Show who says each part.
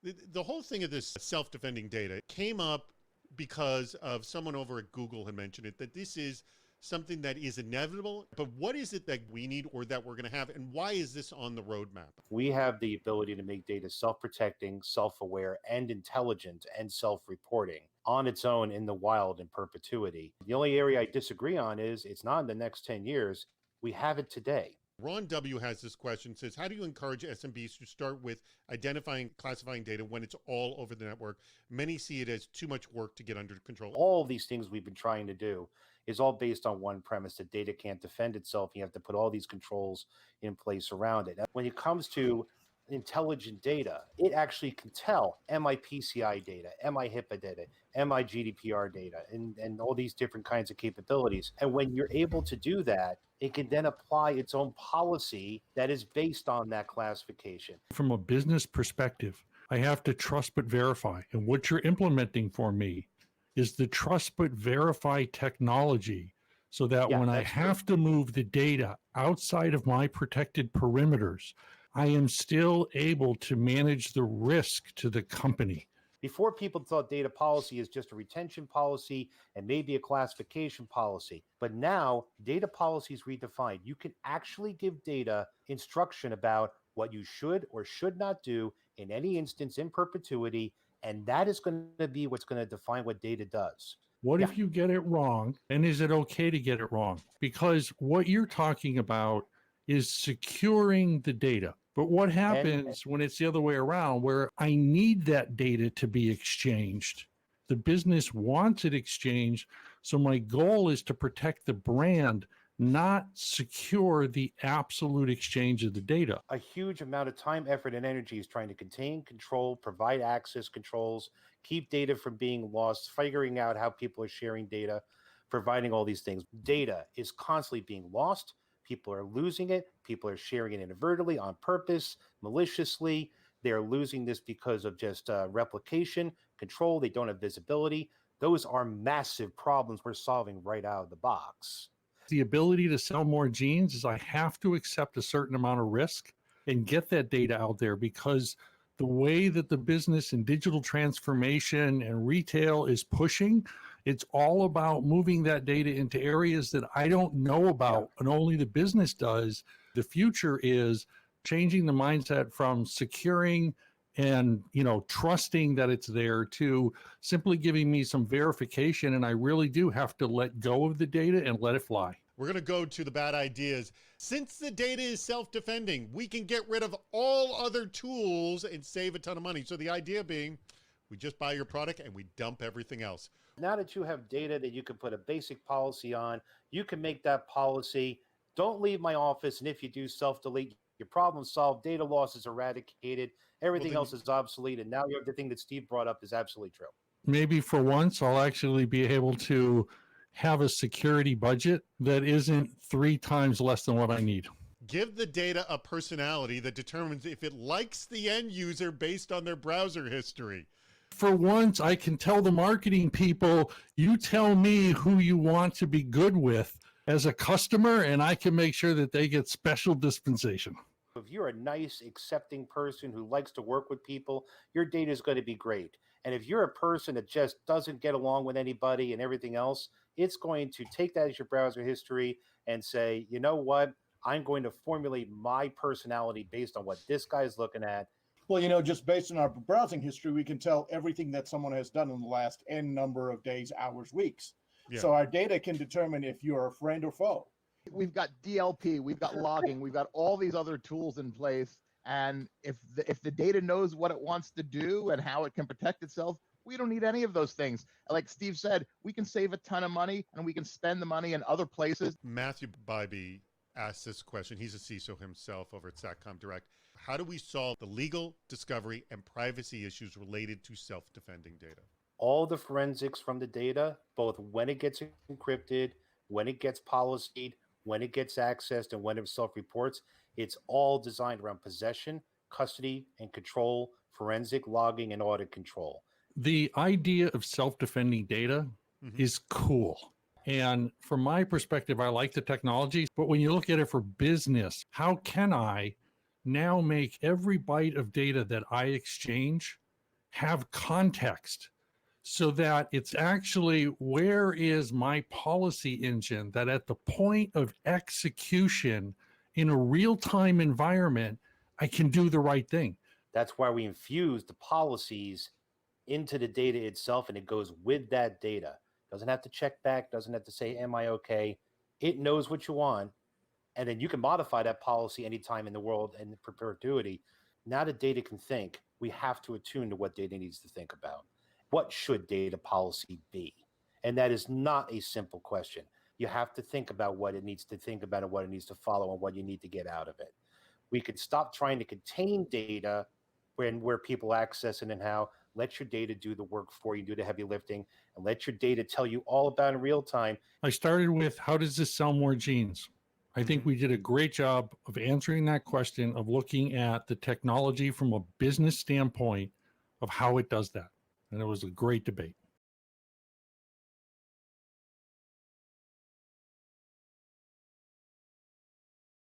Speaker 1: The whole thing of this self-defending data came up because of someone over at Google had mentioned it, that this is something that is inevitable. But what is it that we need or that we're going to have? And why is this on the roadmap?
Speaker 2: We have the ability to make data self-protecting, self-aware, and intelligent, and self-reporting on its own in the wild in perpetuity. The only area I disagree on is it's not in the next 10 years. We have it today.
Speaker 1: Ron W. has this question, says, how do you encourage SMBs to start with identifying, classifying data when it's all over the network? Many see it as too much work to get under control.
Speaker 2: All of these things we've been trying to do is all based on one premise, that data can't defend itself. You have to put all these controls in place around it. When it comes to intelligent data, it actually can tell, am I PCI data, am I HIPAA data, am I GDPR data, and all these different kinds of capabilities. And when you're able to do that, it can then apply its own policy that is based on that classification.
Speaker 3: From a business perspective, I have to trust but verify. And what you're implementing for me is the trust but verify technology, so that when I have to move the data outside of my protected perimeters, I am still able to manage the risk to the company.
Speaker 2: Before, people thought data policy is just a retention policy and maybe a classification policy. But now data policy is redefined. You can actually give data instruction about what you should or should not do in any instance in perpetuity. And that is going to be what's going to define what data does.
Speaker 3: What if you get it wrong? And is it okay to get it wrong? Because what you're talking about is securing the data. But what happens when it's the other way around, where I need that data to be exchanged? The business wants it exchanged. So my goal is to protect the brand, not secure the absolute exchange of the data.
Speaker 2: A huge amount of time, effort, and energy is trying to contain, control, provide access controls, keep data from being lost, figuring out how people are sharing data, providing all these things. Data is constantly being lost. People are losing it. People are sharing it inadvertently, on purpose, maliciously. They're losing this because of just replication, control. They don't have visibility. Those are massive problems we're solving right out of the box.
Speaker 3: The ability to sell more jeans is I have to accept a certain amount of risk and get that data out there, because the way that the business and digital transformation and retail is pushing, it's all about moving that data into areas that I don't know about and only the business does. The future is changing the mindset from securing and, trusting that it's there to simply giving me some verification. And I really do have to let go of the data and let it fly.
Speaker 1: We're going to go to the bad ideas. Since the data is self-defending, we can get rid of all other tools and save a ton of money. So the idea being, we just buy your product and we dump everything else.
Speaker 2: Now that you have data that you can put a basic policy on, you can make that policy, don't leave my office, and if you do, self-delete. Your problem solved, data loss is eradicated, everything else is obsolete, and now the thing that Steve brought up is absolutely true.
Speaker 3: Maybe for once, I'll actually be able to have a security budget that isn't 3 times less than what I need.
Speaker 1: Give the data a personality that determines if it likes the end user based on their browser history.
Speaker 3: For once, I can tell the marketing people, you tell me who you want to be good with as a customer, and I can make sure that they get special dispensation.
Speaker 2: If you're a nice, accepting person who likes to work with people, your data is going to be great. And if you're a person that just doesn't get along with anybody and everything else, it's going to take that as your browser history and say, you know what, I'm going to formulate my personality based on what this guy's looking at.
Speaker 4: Well, just based on our browsing history, we can tell everything that someone has done in the last N number of days, hours, weeks. Yeah. So our data can determine if you're a friend or foe.
Speaker 5: We've got DLP, we've got logging, we've got all these other tools in place. And if the data knows what it wants to do and how it can protect itself, we don't need any of those things. Like Steve said, we can save a ton of money and we can spend the money in other places.
Speaker 1: Matthew Bybee asked this question. He's a CISO himself over at Satcom Direct. How do we solve the legal, discovery, and privacy issues related to self-defending data?
Speaker 2: All the forensics from the data, both when it gets encrypted, when it gets policied, when it gets accessed, and when it self-reports, it's all designed around possession, custody, and control, forensic logging, and audit control.
Speaker 3: The idea of self-defending data is cool. And from my perspective, I like the technology. But when you look at it for business, how can I now make every byte of data that I exchange have context so that it's actually, where is my policy engine that at the point of execution in a real-time environment, I can do the right thing.
Speaker 2: That's why we infuse the policies into the data itself, and it goes with that data. Doesn't have to check back, doesn't have to say, am I okay? It knows what you want, and then you can modify that policy anytime in the world in perpetuity. Now the data can think. We have to attune to what data needs to think about. What should data policy be? And that is not a simple question. You have to think about what it needs to think about and what it needs to follow and what you need to get out of it. We could stop trying to contain data where people access it and how. Let your data do the work for you, do the heavy lifting, and let your data tell you all about it in real time.
Speaker 3: I started with, how does this sell more jeans? I think we did a great job of answering that question, of looking at the technology from a business standpoint of how it does that. And it was a great debate.